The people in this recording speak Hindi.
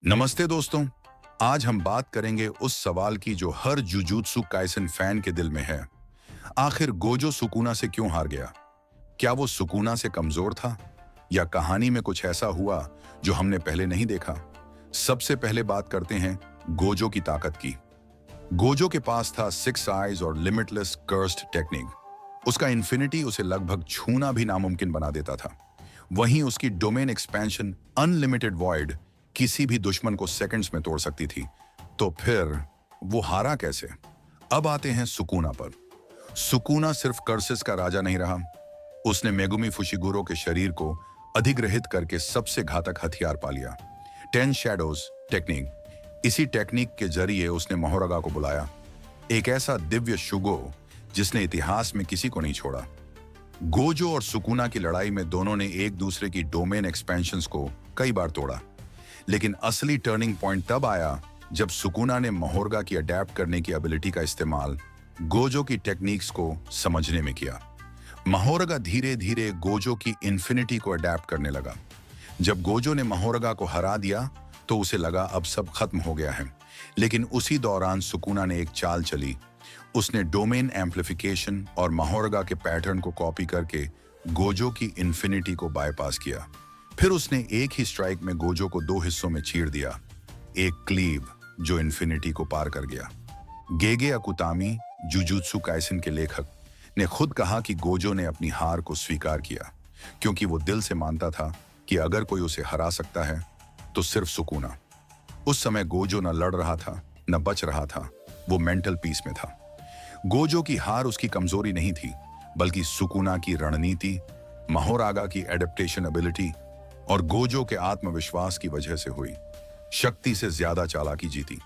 नमस्ते दोस्तों। आज हम बात करेंगे उस सवाल की जो हर जुजुत्सु काइसन फैन के दिल में है। आखिर गोजो सुकुना से क्यों हार गया? क्या वो सुकुना से कमजोर था या कहानी में कुछ ऐसा हुआ जो हमने पहले नहीं देखा? सबसे पहले बात करते हैं गोजो की ताकत की। गोजो के पास था 6 आइज और लिमिटलेस कर्स्ड टेक्निक। उसका इन्फिनिटी उसे लगभग छूना भी नामुमकिन बना देता था। वहीं उसकी डोमेन एक्सपेंशन अनलिमिटेड वॉइड किसी भी दुश्मन को सेकंड्स में तोड़ सकती थी। तो फिर वो हारा कैसे? अब आते हैं सुकुना पर। सुकुना सिर्फ कर्सेस का राजा नहीं रहा, उसने मेगुमी फुशिगुरो के शरीर को अधिग्रहित करके सबसे घातक हथियार पा लिया, 10 शैडोज टेक्निक। इसी टेक्निक के जरिए उसने मोहरगा को बुलाया, एक ऐसा दिव्य शुगो जिसने इतिहास में किसी को नहीं छोड़ा। गोजो और सुकुना की लड़ाई में दोनों ने एक दूसरे की डोमेन एक्सपेंशंस को कई बार तोड़ा, लेकिन असली टर्निंग पॉइंट तब आया जब सुकुना ने मोहरगा की अडेप्ट करने की एबिलिटी का इस्तेमाल गोजो की टेक्निक्स को समझने में किया। मोहरगा धीरे धीरे गोजो की इन्फिनिटी को अडेप्ट करने लगा। जब गोजो ने मोहरगा को हरा दिया तो उसे लगा अब सब खत्म हो गया है, लेकिन उसी दौरान सुकुना ने एक चाल चली। उसने डोमेन एम्प्लीफिकेशन और मोहरगा के पैटर्न को कॉपी करके गोजो की इन्फिनिटी को बाईपास किया। फिर उसने एक ही स्ट्राइक में गोजो को 2 हिस्सों में चीर दिया, एक क्लीव जो इन्फिनिटी को पार कर गया। गेगे अकुतामी, जुजुत्सु काइसन के लेखक, ने खुद कहा कि गोजो ने अपनी हार को स्वीकार किया क्योंकि वो दिल से मानता था कि अगर कोई उसे हरा सकता है तो सिर्फ सुकुना। उस समय गोजो न लड़ रहा था न बच रहा था, वो मेंटल पीस में था। गोजो की हार उसकी कमजोरी नहीं थी, बल्कि सुकुना की रणनीति, मोहरागा की एडेप्टेशन एबिलिटी और गोजो के आत्मविश्वास की वजह से हुई। शक्ति से ज्यादा चालाकी जीती।